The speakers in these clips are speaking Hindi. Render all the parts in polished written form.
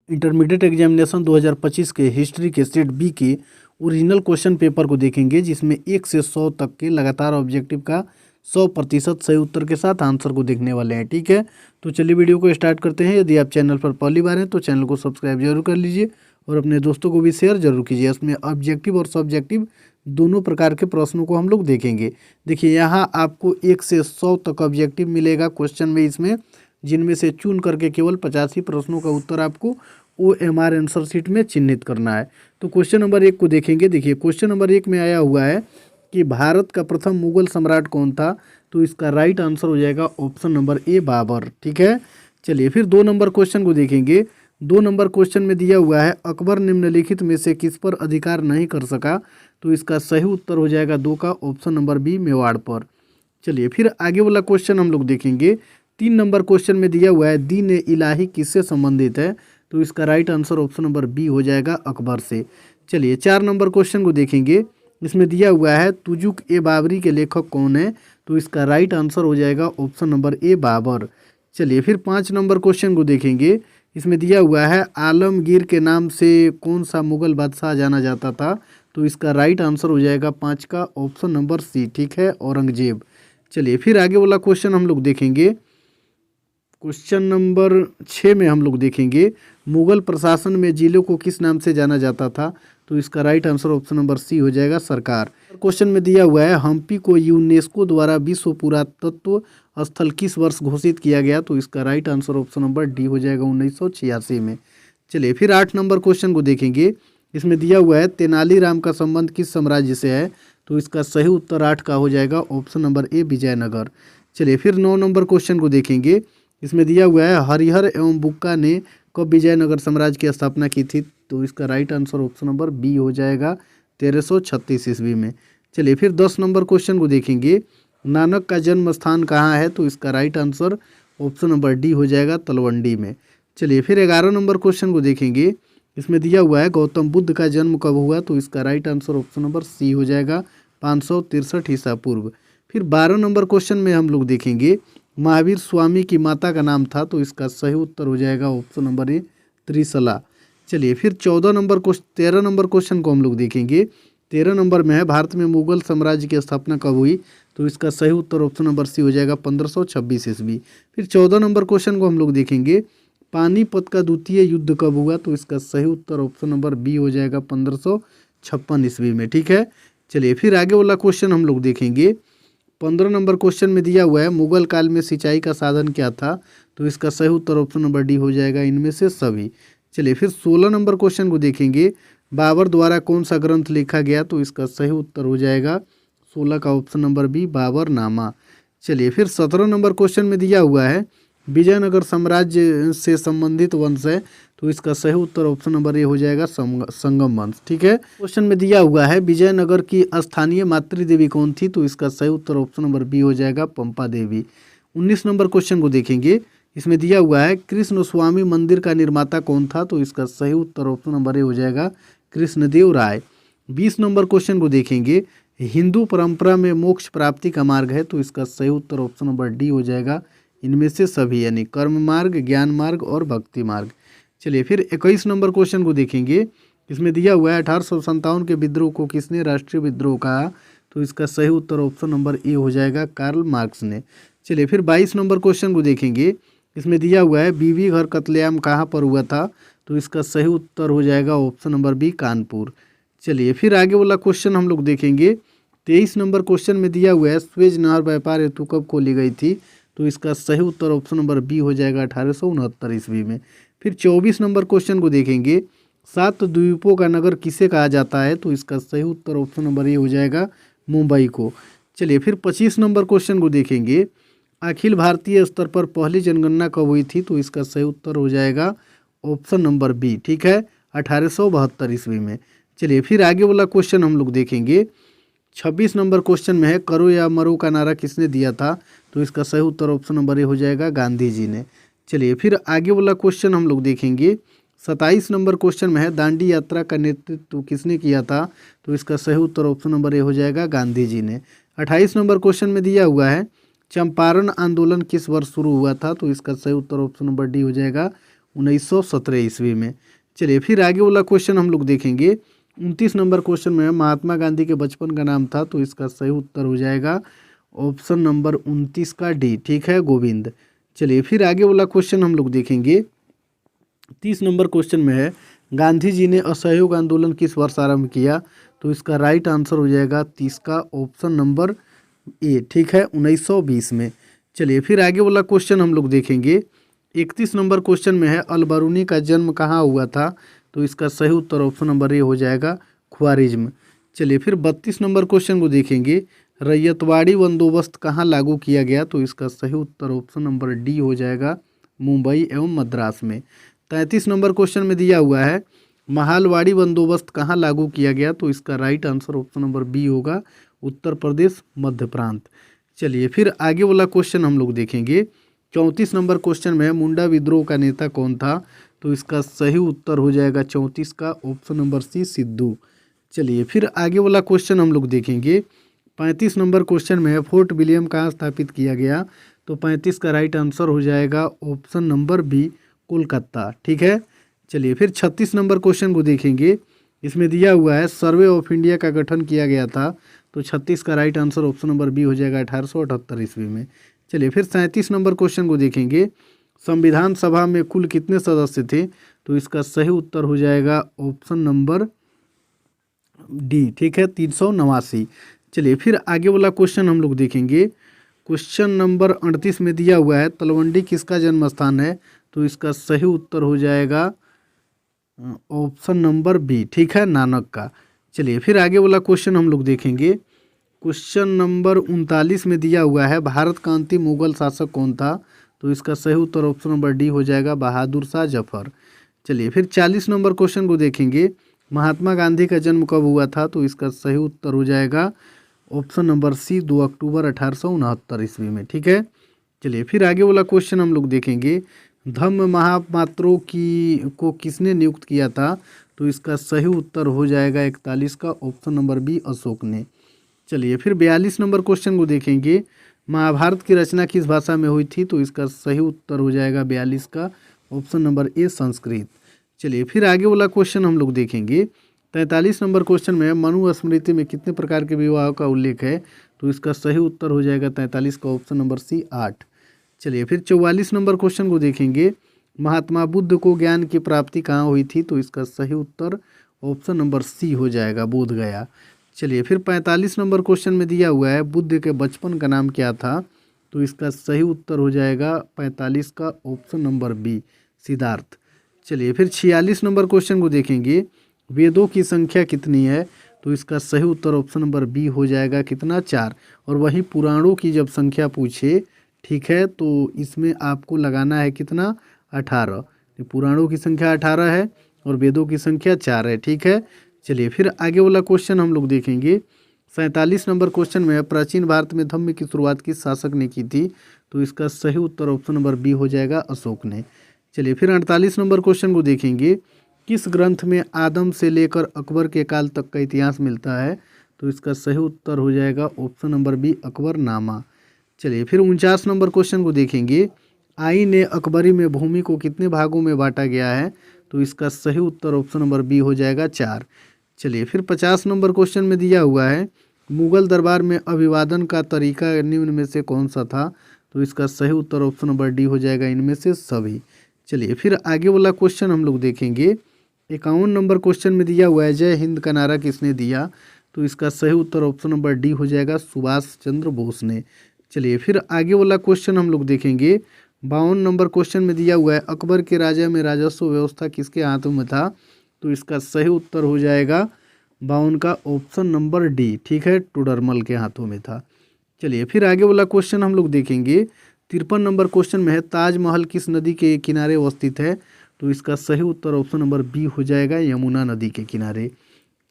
इंटरमीडिएट एग्जामिनेशन 2025 के हिस्ट्री के सेट बी के ओरिजिनल क्वेश्चन पेपर को देखेंगे, जिसमें 1 से 100 तक के लगातार ऑब्जेक्टिव का 100% सही उत्तर के साथ आंसर को देखने वाले हैं। ठीक है, तो चलिए वीडियो को स्टार्ट करते हैं। यदि आप चैनल पर पहली बार हैं तो चैनल को सब्सक्राइब जरूर कर लीजिए और अपने दोस्तों को भी शेयर जरूर कीजिए। इसमें ऑब्जेक्टिव और सब्जेक्टिव दोनों प्रकार के प्रश्नों को हम लोग देखेंगे। देखिए, यहाँ आपको 1 से 100 तक ऑब्जेक्टिव मिलेगा क्वेश्चन में, इसमें जिनमें से चुन करके केवल 85 प्रश्नों का उत्तर आपको OMR आंसर शीट में चिन्हित करना है। तो क्वेश्चन नंबर 1 को देखेंगे। देखिए, क्वेश्चन नंबर 1 में आया हुआ है कि भारत का प्रथम मुगल सम्राट कौन था। तो इसका राइट आंसर हो जाएगा ऑप्शन नंबर ए, बाबर। ठीक है, चलिए फिर 2 नंबर क्वेश्चन को देखेंगे। 2 नंबर क्वेश्चन में दिया हुआ है अकबर निम्नलिखित में से किस पर अधिकार नहीं कर सका। तो इसका सही उत्तर हो जाएगा 2 का ऑप्शन नंबर बी, मेवाड़ पर। चलिए फिर आगे वाला क्वेश्चन हम लोग देखेंगे। 3 नंबर क्वेश्चन में दिया हुआ है दीन ए इलाही किससे संबंधित है। तो इसका right answer option number B हो जाएगा, अकबर से। चलिए 4 नंबर क्वेश्चन को देखेंगे। इसमें दिया हुआ है तुजुक ए बाबरी के लेखक कौन है। तो इसका राइट आंसर हो जाएगा ऑप्शन नंबर ए, बाबर। चलिए फिर 5 नंबर क्वेश्चन को देखेंगे। इसमें दिया हुआ है आलमगीर के नाम से कौन सा मुगल बादशाह जाना जाता था। तो इसका राइट आंसर हो जाएगा 5 का ऑप्शन नंबर सी, ठीक है, औरंगजेब। चलिए फिर आगे वाला क्वेश्चन हम लोग देखेंगे। क्वेश्चन नंबर 6 में हम लोग देखेंगे मुगल प्रशासन में जिलों को किस नाम से जाना जाता था। तो इसका right answer option number C हो जाएगा, सरकार। क्वेश्चन में दिया हुआ है हम्पी को यूनेस्को द्वारा विश्व पुरातत्व स्थल किस वर्ष घोषित किया गया। तो इसका right answer option number D हो जाएगा, 1986 में। चलिए फिर 8 नंबर क्वेश्चन को देखेंगे। इसमें दिया हुआ है तेनालीराम का संबंध किस साम्राज्य से है। तो इसका सही उत्तर 8 का हो जाएगा ऑप्शन नंबर ए, विजयनगर। चलिए फिर 9 नंबर क्वेश्चन को देखेंगे। इसमें दिया हुआ है हरिहर एवं बुक्का ने कब विजयनगर साम्राज्य की स्थापना की थी। तो इसका right answer option number B हो जाएगा, 1336 ईस्वी में। चलिए फिर 10 नंबर क्वेश्चन को देखेंगे। नानक का जन्म स्थान कहाँ है। तो इसका right answer option number D हो जाएगा, तलवंडी में। चलिए फिर 11 नंबर क्वेश्चन को देखेंगे। इसमें दिया हुआ है गौतम बुद्ध का जन्म कब हुआ। तो इसका right answer option number C हो जाएगा, 563 ईसा पूर्व। फिर 12 नंबर क्वेश्चन में हम लोग देखेंगे महावीर स्वामी की माता का नाम था। तो इसका सही उत्तर हो जाएगा ऑप्शन नंबर ए, त्रिशला। चलिए फिर 13 नंबर क्वेश्चन को हम लोग देखेंगे। 13 नंबर में है भारत में मुगल साम्राज्य की स्थापना कब हुई। तो इसका सही उत्तर ऑप्शन नंबर सी हो जाएगा, 1526 ईस्वी। फिर 14 नंबर क्वेश्चन को हम लोग देखेंगे पानीपत का द्वितीय युद्ध कब हुआ। तो इसका सही उत्तर ऑप्शन नंबर बी हो जाएगा, 1556 ईस्वी में। ठीक है, चलिए फिर आगे वाला क्वेश्चन हम लोग देखेंगे। 15 नंबर क्वेश्चन में दिया हुआ है मुगल काल में सिंचाई का साधन क्या था। तो इसका सही उत्तर ऑप्शन नंबर डी हो जाएगा, इनमें से सभी। चलिए फिर 16 नंबर क्वेश्चन को देखेंगे। बाबर द्वारा कौन सा ग्रंथ लिखा गया। तो इसका सही उत्तर हो जाएगा 16 का ऑप्शन नंबर बी, बाबरनामा। चलिए फिर 17 नंबर क्वेश्चन में दिया हुआ है विजयनगर साम्राज्य से संबंधित वंश है। तो इसका सही उत्तर ऑप्शन नंबर ए हो जाएगा, संगम वंश। ठीक है, क्वेश्चन में दिया हुआ है विजयनगर की स्थानीय मातृदेवी कौन थी। तो इसका सही उत्तर ऑप्शन नंबर बी हो जाएगा, पंपा देवी। 19 नंबर क्वेश्चन को देखेंगे। इसमें दिया हुआ है कृष्ण स्वामी मंदिर का निर्माता कौन था। तो इसका सही उत्तर ऑप्शन नंबर ए हो जाएगा, कृष्णदेव राय। 20 नंबर क्वेश्चन को देखेंगे हिंदू परंपरा में मोक्ष प्राप्ति का मार्ग है। तो इसका सही उत्तर ऑप्शन नंबर डी हो जाएगा, इनमें से सभी, यानी कर्म मार्ग, ज्ञान मार्ग और भक्ति मार्ग। चलिए फिर 21 नंबर क्वेश्चन को देखेंगे। इसमें दिया हुआ है 1857 के विद्रोह को किसने राष्ट्रीय विद्रोह कहा। तो इसका सही उत्तर ऑप्शन नंबर ए हो जाएगा, कार्ल मार्क्स ने। चलिए फिर 22 नंबर क्वेश्चन को देखेंगे। इसमें दिया हुआ है बीबी घर कत्लेआम कहाँ पर हुआ था। तो इसका सही उत्तर हो जाएगा ऑप्शन नंबर बी, कानपुर। चलिए फिर आगे वाला क्वेश्चन हम लोग देखेंगे। 23 नंबर क्वेश्चन में दिया हुआ है स्वेज नहर व्यापार हेतु कब खोली गई थी। तो इसका सही उत्तर ऑप्शन नंबर बी हो जाएगा, 1869 ईस्वी में। फिर 24 नंबर क्वेश्चन को देखेंगे 7 द्वीपों का नगर किसे कहा जाता है। तो इसका सही उत्तर ऑप्शन नंबर ए हो जाएगा, मुंबई को। चलिए फिर 25 नंबर क्वेश्चन को देखेंगे अखिल भारतीय स्तर पर पहली जनगणना कब हुई थी। तो इसका सही उत्तर हो जाएगा ऑप्शन नंबर बी, ठीक है, 1872 ईस्वी में। चलिए फिर आगे वाला क्वेश्चन हम लोग देखेंगे। 26 नंबर क्वेश्चन में है करो या मरो का नारा किसने दिया था। तो इसका सही उत्तर ऑप्शन नंबर ए हो जाएगा, गांधी जी ने। चलिए फिर आगे वाला क्वेश्चन हम लोग देखेंगे। 27 नंबर क्वेश्चन में है दांडी यात्रा का नेतृत्व किसने किया था। तो इसका सही उत्तर ऑप्शन नंबर ए हो जाएगा, गांधी जी ने। 28 नंबर क्वेश्चन में दिया हुआ है चंपारण आंदोलन किस वर्ष शुरू हुआ था। तो इसका सही उत्तर ऑप्शन नंबर डी हो जाएगा, 1917 ईस्वी में। चलिए फिर आगे वाला क्वेश्चन हम लोग देखेंगे। 29 नंबर क्वेश्चन में महात्मा गांधी के बचपन का नाम था, तो इसका सही उत्तर हो जाएगा ऑप्शन नंबर 29 का डी, ठीक है, गोविंद। चलिए फिर आगे वाला क्वेश्चन हम लोग देखेंगे। 30 नंबर क्वेश्चन में है, गांधी जी ने असहयोग आंदोलन किस वर्ष आरंभ किया, तो इसका राइट आंसर हो जाएगा 30 का ऑप्शन नंबर ए, ठीक है, 1920 में। चलिए फिर आगे वाला क्वेश्चन हम लोग देखेंगे। 31 नंबर क्वेश्चन में है, अलबरूनी का जन्म कहाँ हुआ था, तो इसका सही उत्तर ऑप्शन नंबर ए हो जाएगा ख्वारिज्म। चलिए फिर 32 नंबर क्वेश्चन को देखेंगे। रैयतवाड़ी बंदोबस्त कहाँ लागू किया गया, तो इसका सही उत्तर ऑप्शन नंबर डी हो जाएगा मुंबई एवं मद्रास में। 33 नंबर क्वेश्चन में दिया हुआ है, महालवाड़ी बंदोबस्त कहाँ लागू किया गया, तो इसका right answer option number B होगा उत्तर प्रदेश मध्य प्रांत। चलिए फिर आगे वाला क्वेश्चन हम लोग देखेंगे। 34 नंबर क्वेश्चन में मुंडा विद्रोह का नेता कौन था, तो इसका सही उत्तर हो जाएगा 34 का ऑप्शन नंबर सी, सिद्धू। चलिए फिर आगे वाला क्वेश्चन हम लोग देखेंगे। 35 नंबर क्वेश्चन में है, फोर्ट विलियम कहाँ स्थापित किया गया, तो 35 का राइट आंसर हो जाएगा ऑप्शन नंबर बी, कोलकाता, ठीक है। चलिए फिर 36 नंबर क्वेश्चन को देखेंगे। इसमें दिया हुआ है, सर्वे ऑफ इंडिया का गठन किया गया था, तो 36 का right answer option number B हो जाएगा 1878 ईस्वी में। चलिए फिर 37 नंबर क्वेश्चन को देखेंगे। संविधान सभा में कुल कितने सदस्य थे, तो इसका सही उत्तर हो जाएगा ऑप्शन नंबर डी, ठीक है, 389। चलिए फिर आगे वाला क्वेश्चन हम लोग देखेंगे। क्वेश्चन नंबर 38 में दिया हुआ है, तलवंडी किसका जन्म स्थान है, तो इसका सही उत्तर हो जाएगा ऑप्शन नंबर बी, ठीक है, नानक का। चलिए फिर आगे वाला क्वेश्चन हम लोग देखेंगे। क्वेश्चन नंबर 39 में दिया हुआ है, भारत का अंतिम मुगल शासक कौन था, तो इसका सही उत्तर ऑप्शन नंबर डी हो जाएगा बहादुर शाह जफर। चलिए फिर 40 नंबर क्वेश्चन को देखेंगे। महात्मा गांधी का जन्म कब हुआ था, तो इसका सही उत्तर हो जाएगा ऑप्शन नंबर सी, 2 अक्टूबर 1869 ईस्वी में, ठीक है। चलिए फिर आगे वाला क्वेश्चन हम लोग देखेंगे। धम्म महापात्रों को किसने नियुक्त किया था, तो इसका सही उत्तर हो जाएगा 41 का ऑप्शन नंबर बी, अशोक ने। चलिए फिर 42 नंबर क्वेश्चन को देखेंगे। महाभारत की रचना किस भाषा में हुई थी, तो इसका सही उत्तर हो जाएगा 42 का ऑप्शन नंबर ए, संस्कृत। चलिए फिर आगे वाला क्वेश्चन हम लोग देखेंगे। 43 नंबर क्वेश्चन में मनुस्मृति में कितने प्रकार के विवाह का उल्लेख है, तो इसका सही उत्तर हो जाएगा 43 का ऑप्शन नंबर सी, 8। चलिए फिर 44 नंबर क्वेश्चन को देखेंगे। महात्मा बुद्ध को ज्ञान की प्राप्ति कहाँ हुई थी, तो इसका सही उत्तर ऑप्शन नंबर सी हो जाएगा बोध गया। चलिए फिर 45 नंबर क्वेश्चन में दिया हुआ है, बुद्ध के बचपन का नाम क्या था, तो इसका सही उत्तर हो जाएगा 45 का ऑप्शन नंबर बी, सिद्धार्थ। चलिए फिर 46 नंबर क्वेश्चन को देखेंगे। वेदों की संख्या कितनी है, तो इसका सही उत्तर ऑप्शन नंबर बी हो जाएगा कितना, 4। और वही पुराणों की जब संख्या पूछे, ठीक है, तो इसमें आपको लगाना है कितना, 18। पुराणों की संख्या 18 है और वेदों की संख्या 4 है, ठीक है। चलिए फिर आगे वाला क्वेश्चन हम लोग देखेंगे। 47 नंबर क्वेश्चन में प्राचीन भारत में धम्म की शुरुआत किस शासक ने की थी, तो इसका सही उत्तर ऑप्शन नंबर बी हो जाएगा अशोक ने। चलिए फिर 48 नंबर क्वेश्चन को देखेंगे। किस ग्रंथ में आदम से लेकर अकबर के काल तक का इतिहास मिलता है, तो इसका सही उत्तर हो जाएगा ऑप्शन नंबर बी, अकबरनामा। चलिए फिर 49 नंबर क्वेश्चन को देखेंगे। आईन ए अकबरी में भूमि को कितने भागों में बांटा गया है, तो इसका सही उत्तर ऑप्शन नंबर बी हो जाएगा 4। चलिए फिर 50 नंबर क्वेश्चन में दिया हुआ है, मुगल दरबार में अभिवादन का तरीका निम्न में से कौन सा था, तो इसका सही उत्तर ऑप्शन नंबर डी हो जाएगा इनमें से सभी। चलिए फिर आगे वाला क्वेश्चन हम लोग देखेंगे। 51 नंबर क्वेश्चन में दिया हुआ है, जय हिंद का नारा किसने दिया, तो इसका सही उत्तर ऑप्शन नंबर डी हो जाएगा सुभाष चंद्र बोस ने। चलिए फिर आगे वाला क्वेश्चन हम लोग देखेंगे। 52 नंबर क्वेश्चन में दिया हुआ है, अकबर के राजा में राजस्व व्यवस्था किसके हाथों में था, तो इसका सही उत्तर हो जाएगा 52 का ऑप्शन नंबर डी, ठीक है, टोडरमल के हाथों में था। चलिए फिर आगे वाला क्वेश्चन हम लोग देखेंगे। 53 नंबर क्वेश्चन में है, ताजमहल किस नदी के किनारे अवस्थित है, तो इसका सही उत्तर ऑप्शन नंबर बी हो जाएगा यमुना नदी के किनारे।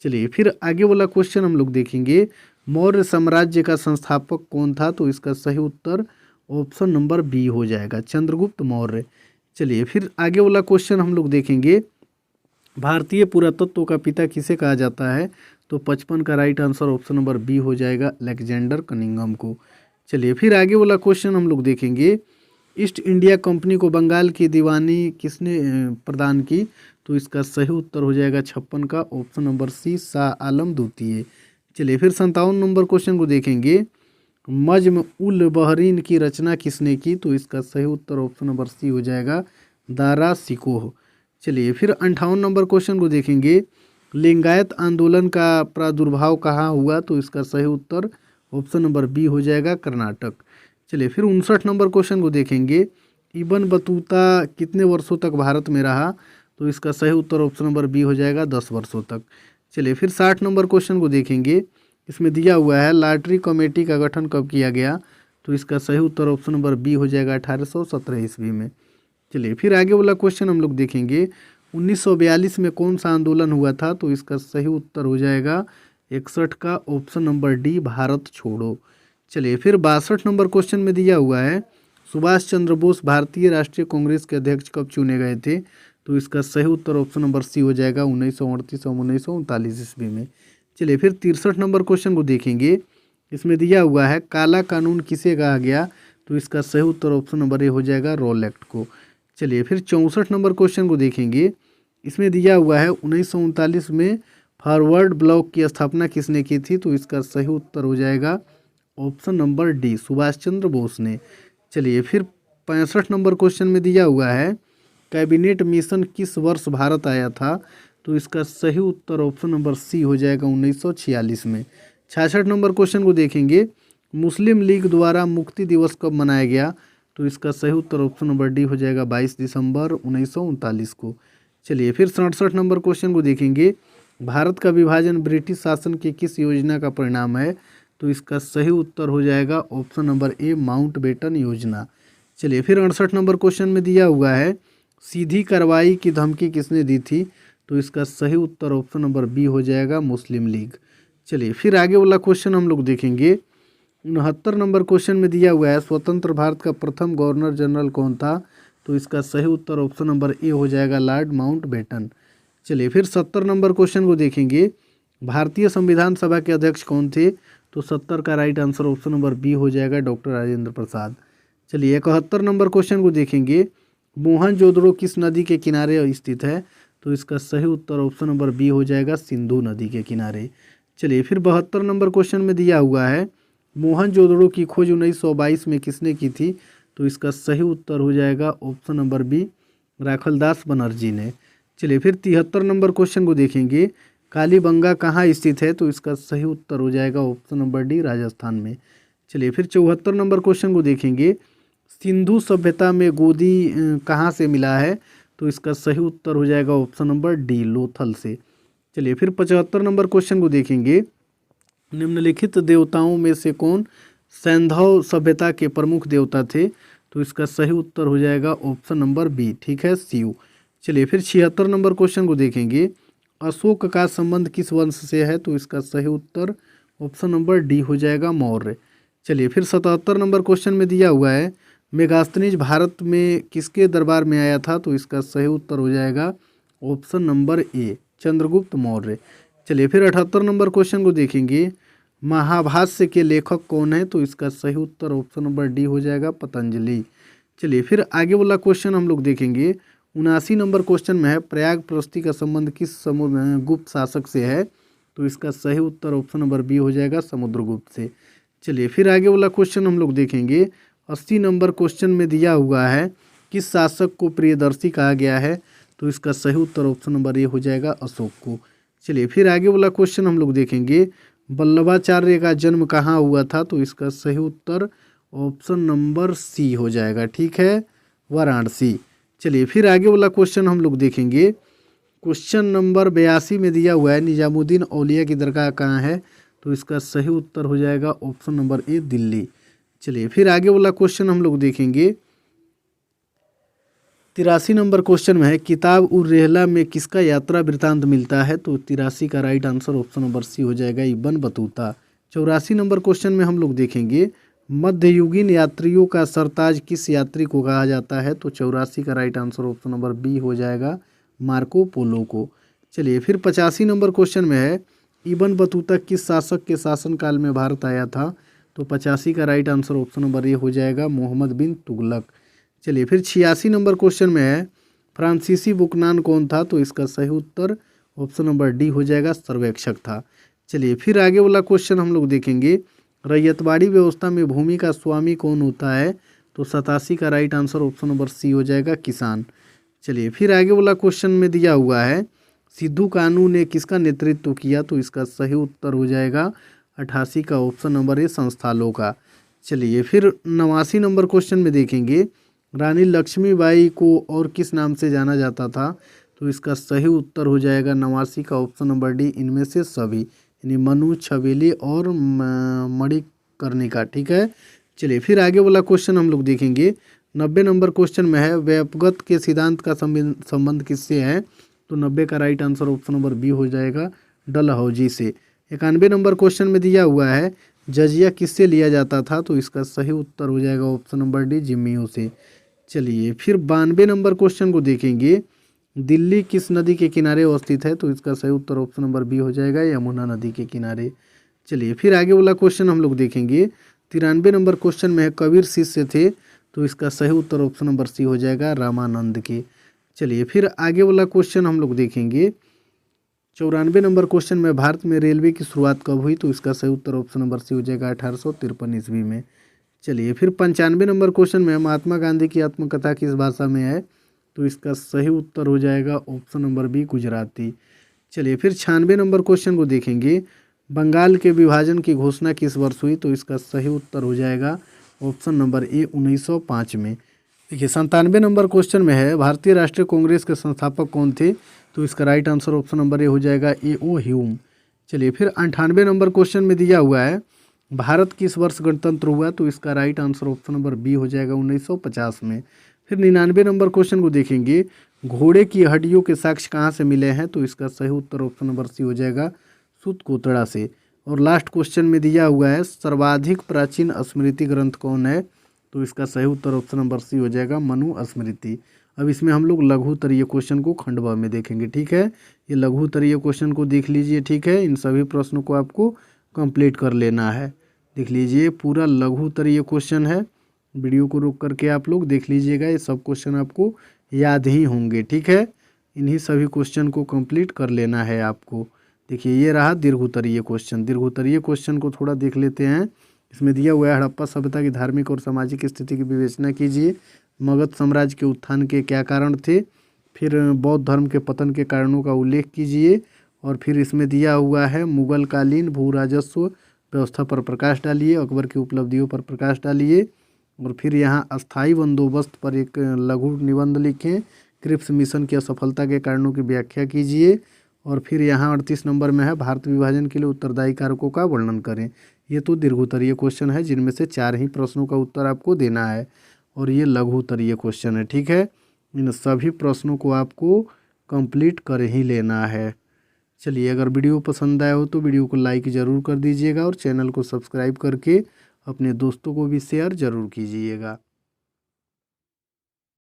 चलिए फिर आगे वाला क्वेश्चन हम लोग देखेंगे। मौर्य साम्राज्य का संस्थापक कौन था, तो इसका सही उत्तर ऑप्शन नंबर बी हो जाएगा चंद्रगुप्त मौर्य। चलिए फिर आगे वाला क्वेश्चन हम लोग देखेंगे। भारतीय पुरातत्व का पिता किसे कहा जाता है, तो 55 का right answer option number B हो जाएगा अलेक्जेंडर कनिंघम को। चलिए फिर आगे वाला क्वेश्चन हम लोग देखेंगे। ईस्ट इंडिया कंपनी को बंगाल की दीवानी किसने प्रदान की? तो इसका सही उत्तर हो जाएगा 56 का ऑप्शन नंबर सी, शाह आलम द्वितीय। चलिए फिर 57 नंबर क्वेश्चन को देखेंगे। मज्म उल बहरीन की रचना किसने की? तो इसका सही उत्तर ऑप्शन नंबर सी हो जाएगा, दारा सिकोह। चलिए फिर 58 नंबर क्वेश्चन को देखेंगे। लिंगायत आंदोलन का प्रादुर्भाव कहाँ हुआ? तो इसका सही उत्तर ऑप्शन नंबर बी हो जाएगा, कर्नाटक। चलिए फिर 59 नंबर क्वेश्चन को देखेंगे। इब्न बतूता कितने वर्षों तक भारत में रहा? तो इसका सही उत्तर ऑप्शन नंबर बी हो जाएगा, 10 वर्षों तक। चलिए फिर 60 नंबर क्वेश्चन को देखेंगे। इसमें दिया हुआ है लॉटरी कमेटी का गठन कब किया गया? तो इसका सही उत्तर ऑप्शन नंबर बी हो जाएगा, 1817 ईस्वी में। चलिए फिर आगे वाला क्वेश्चन हम लोग देखेंगे। 1942 में कौन सा आंदोलन हुआ था? तो इसका सही उत्तर हो जाएगा 61 का ऑप्शन नंबर डी, भारत छोड़ो। चलिए फिर 62 नंबर क्वेश्चन में दिया हुआ है सुभाष चंद्र बोस भारतीय राष्ट्रीय कांग्रेस के अध्यक्ष कब चुने गए थे? तो इसका सही उत्तर ऑप्शन नंबर सी हो जाएगा, 1938 और 1939 ईस्वी में। चलिए फिर 63 नंबर क्वेश्चन को देखेंगे। इसमें दिया हुआ है काला कानून किसे कहा गया? तो इसका सही उत्तर ऑप्शन नंबर ए हो जाएगा, रॉल एक्ट को। चलिए फिर 64 नंबर क्वेश्चन को देखेंगे। इसमें दिया हुआ है 1939 में फॉरवर्ड ब्लॉक की स्थापना किसने की थी? तो इसका सही उत्तर हो जाएगा option number D, Subhash Chandra Bose ने। चलिए फिर 65 नंबर क्वेश्चन में दिया हुआ है कैबिनेट मिशन किस वर्ष भारत आया था? तो इसका सही उत्तर ऑप्शन नंबर सी हो जाएगा, 1946 में। 66 नंबर क्वेश्चन को देखेंगे। मुस्लिम लीग द्वारा मुक्ति दिवस कब मनाया गया? तो इसका सही उत्तर ऑप्शन नंबर डी हो जाएगा, 22 दिसंबर 1939 को। चलिए फिर 67 नंबर क्वेश्चन को देखेंगे। भारत का विभाजन ब्रिटिश शासन की किस योजना का परिणाम है? तो इसका सही उत्तर हो जाएगा ऑप्शन नंबर ए, माउंटबेटन योजना। चलिए फिर 68 नंबर क्वेश्चन में दिया हुआ है सीधी कार्रवाई की धमकी किसने दी थी? तो इसका सही उत्तर ऑप्शन नंबर बी हो जाएगा, मुस्लिम लीग। चलिए फिर आगे वाला क्वेश्चन हम लोग देखेंगे। 69 नंबर क्वेश्चन में दिया हुआ है स्वतंत्र भारत का प्रथम गवर्नर जनरल कौन था? तो इसका सही उत्तर ऑप्शन नंबर ए हो जाएगा, लॉर्ड माउंटबेटन। चलिए फिर 70 नंबर क्वेश्चन को देखेंगे। भारतीय संविधान सभा के अध्यक्ष कौन थे? तो 70 का right answer option number B हो जाएगा, डॉक्टर राजेंद्र प्रसाद। चलिए 71 नंबर क्वेश्चन को देखेंगे। मोहनजोदड़ो किस नदी के किनारे स्थित है? तो इसका सही उत्तर ऑप्शन नंबर बी हो जाएगा, सिंधु नदी के किनारे। चलिए फिर 72 नंबर क्वेश्चन में दिया हुआ है मोहनजोदड़ो की खोज 1922 में किसने की थी? तो इसका सही उत्तर हो जाएगा option number B, Rakhaldas Banerjee ने। चलिए फिर 73 नंबर क्वेश्चन को देखेंगे। कालीबंगा कहाँ स्थित है? तो इसका सही उत्तर हो जाएगा ऑप्शन नंबर डी, राजस्थान में। चलिए फिर 74 नंबर क्वेश्चन को देखेंगे। सिंधु सभ्यता में गोदी कहाँ से मिला है? तो इसका सही उत्तर हो जाएगा ऑप्शन नंबर डी, लोथल से। चलिए फिर 75 नंबर क्वेश्चन को देखेंगे। निम्नलिखित देवताओं में से कौन सैंधव सभ्यता के प्रमुख देवता थे? तो इसका सही उत्तर हो जाएगा ऑप्शन नंबर बी, ठीक है, शिव। चलिए फिर 76 नंबर क्वेश्चन को देखेंगे। अशोक का संबंध किस वंश से है? तो इसका सही उत्तर ऑप्शन नंबर डी हो जाएगा, मौर्य। चलिए फिर 77 नंबर क्वेश्चन में दिया हुआ है मेगास्थनीज भारत में किसके दरबार में आया था? तो इसका सही उत्तर हो जाएगा option number A, Chandragupta Maurya. चलिए फिर 78 नंबर क्वेश्चन को देखेंगे। महाभाष्य के लेखक कौन है? तो इसका सही उत्तर ऑप्शन नंबर डी हो जाएगा, पतंजलि। चलिए फिर आगे वाला क्वेश्चन हम लोग देखेंगे। 79 नंबर क्वेश्चन में है प्रयाग प्रस्ती का संबंध किस गुप्त शासक से है? तो इसका सही उत्तर ऑप्शन नंबर बी हो जाएगा, समुद्रगुप्त से। चलिए फिर आगे वाला क्वेश्चन हम लोग देखेंगे। 80 नंबर क्वेश्चन में दिया हुआ है किस शासक को प्रियदर्शी कहा गया है? तो इसका सही उत्तर ऑप्शन नंबर ए हो जाएगा, अशोक को। चलिए फिर आगे वाला क्वेश्चन हम लोग देखेंगे। वल्लभाचार्य का जन्म कहाँ हुआ था? तो इसका सही उत्तर ऑप्शन नंबर सी हो जाएगा, ठीक है, वाराणसी। चलिए फिर आगे वाला क्वेश्चन हम लोग देखेंगे। क्वेश्चन नंबर 82 में दिया हुआ है निजामुद्दीन औलिया की दरगाह कहाँ है? तो इसका सही उत्तर हो जाएगा ऑप्शन नंबर ए, दिल्ली। चलिए फिर आगे वाला क्वेश्चन हम लोग देखेंगे। 83 नंबर क्वेश्चन में है किताब उर रेहला में किसका यात्रा वृतांत मिलता है? तो 83 का right answer option number C हो जाएगा, इब्न बतूता। 84 नंबर क्वेश्चन में हम लोग देखेंगे मध्ययुगीन यात्रियों का सरताज किस यात्री को कहा जाता है? तो 84 का right answer option number B हो जाएगा, मार्को पोलो को। चलिए फिर 85 नंबर क्वेश्चन में है इब्न बतूता किस शासक के शासनकाल में भारत आया था? तो 85 का right answer option number A हो जाएगा, मोहम्मद बिन तुगलक। चलिए फिर 86 नंबर क्वेश्चन में है फ्रांसीसी बुकनान कौन था, तो इसका सही उत्तर ऑप्शन नंबर डी हो जाएगा, सर्वेक्षक था। चलिए फिर आगे वाला क्वेश्चन हम लोग देखेंगे, रैयतवाड़ी व्यवस्था में भूमि का स्वामी कौन होता है, तो 87 का right answer option number C हो जाएगा, किसान। चलिए फिर आगे वाला क्वेश्चन में दिया हुआ है सिद्धू कानू ने किसका नेतृत्व किया, तो इसका सही उत्तर हो जाएगा 88 का ऑप्शन नंबर ए, संस्थालों का। चलिए फिर 89 नंबर क्वेश्चन में देखेंगे, रानी लक्ष्मीबाई को और किस नाम से जाना जाता था, तो इसका सही उत्तर हो जाएगा 89 का ऑप्शन नंबर डी, इनमें से सभी, यानी मनु, छबीली और मणिकर्णिका। ठीक है। चलिए फिर आगे वाला क्वेश्चन हम लोग देखेंगे, 90 नंबर क्वेश्चन में है व्यापगत के सिद्धांत का संबंध किससे है, तो 90 का right answer option number B हो जाएगा, डलहौजी से। 91 नंबर क्वेश्चन में दिया हुआ है जजिया किससे लिया जाता था, तो इसका सही उत्तर हो जाएगा ऑप्शन नंबर डी, जिम्मियों से। चलिए फिर 92 नंबर क्वेश्चन को देखेंगे, दिल्ली किस नदी के किनारे अवस्थित है, तो इसका सही उत्तर ऑप्शन नंबर बी हो जाएगा, यमुना नदी के किनारे। चलिए फिर आगे वाला क्वेश्चन हम लोग देखेंगे, 93 नंबर क्वेश्चन में है कबीर शिष्य थे, तो इसका सही उत्तर ऑप्शन नंबर सी हो जाएगा, रामानंद के। चलिए फिर आगे वाला क्वेश्चन हम लोग देखेंगे, 94 नंबर क्वेश्चन में भारत में रेलवे की शुरुआत कब हुई, तो इसका सही उत्तर ऑप्शन नंबर सी हो जाएगा, 1853 ईस्वी में। चलिए फिर 95 नंबर क्वेश्चन में महात्मा गांधी की आत्मकथा किस भाषा में है, तो इसका सही उत्तर हो जाएगा ऑप्शन नंबर बी, गुजराती। चलिए फिर 96 नंबर क्वेश्चन को देखेंगे, बंगाल के विभाजन की घोषणा किस वर्ष हुई, तो इसका सही उत्तर हो जाएगा ऑप्शन नंबर ए, 1905 में। देखिए 97 नंबर क्वेश्चन में है भारतीय राष्ट्रीय कांग्रेस के संस्थापक कौन थे, तो इसका right answer option number A हो जाएगा, ए ओ ह्यूम। चलिए फिर 98 नंबर क्वेश्चन में दिया हुआ है भारत किस वर्ष गणतंत्र हुआ, तो इसका right answer option number B हो जाएगा, 1950 में। फिर 99 नंबर क्वेश्चन को देखेंगे, घोड़े की हड्डियों के साक्ष्य कहाँ से मिले हैं, तो इसका सही उत्तर ऑप्शन नंबर सी हो जाएगा, सूत से। और लास्ट क्वेश्चन में दिया हुआ है सर्वाधिक प्राचीन स्मृति ग्रंथ कौन है, तो इसका सही उत्तर ऑप्शन नंबर सी हो जाएगा, मनु स्मृति। अब इसमें हम लोग लघु उत्तरीय क्वेश्चन को खंडवा में देखेंगे। ठीक है, ये लघु उत्तरीय क्वेश्चन को देख लीजिए। ठीक है, इन सभी प्रश्नों को आपको कंप्लीट कर लेना है। देख लीजिए पूरा लघु उत्तरीय क्वेश्चन है, वीडियो को रोक करके आप लोग देख लीजिएगा, ये सब क्वेश्चन आपको याद ही होंगे। ठीक है, इन्हीं सभी क्वेश्चन को कंप्लीट कर लेना है आपको। देखिए ये रहा दीर्घ उत्तरीय क्वेश्चन। दीर्घ उत्तरीय क्वेश्चन को थोड़ा देख लेते हैं। इसमें दिया हुआ है हड़प्पा सभ्यता की धार्मिक और सामाजिक स्थिति की विवेचना कीजिए, मगध साम्राज्य के उत्थान के क्या कारण थे, फिर बौद्ध धर्म के पतन के कारणों का उल्लेख कीजिए, और फिर इसमें दिया हुआ है मुगल कालीन भू राजस्व व्यवस्था पर प्रकाश डालिए, अकबर की उपलब्धियों पर प्रकाश डालिए, और फिर यहाँ अस्थायी बंदोबस्त पर एक लघु निबंध लिखें, क्रिप्स मिशन की असफलता के कारणों की व्याख्या कीजिए, और फिर यहाँ 38 नंबर में है भारत विभाजन के लिए उत्तरदायी कारकों का वर्णन करें। ये तो दीर्घ उत्तरीय क्वेश्चन है, जिनमें से 4 ही प्रश्नों का उत्तर आपको देना है, और ये लघु उत्तरीय क्वेश्चन है। ठीक है, इन सभी प्रश्नों को आपको कंप्लीट कर ही लेना है। चलिए अगर वीडियो पसंद आया हो तो वीडियो को लाइक ज़रूर कर दीजिएगा, और चैनल को सब्सक्राइब करके अपने दोस्तों को भी शेयर ज़रूर कीजिएगा।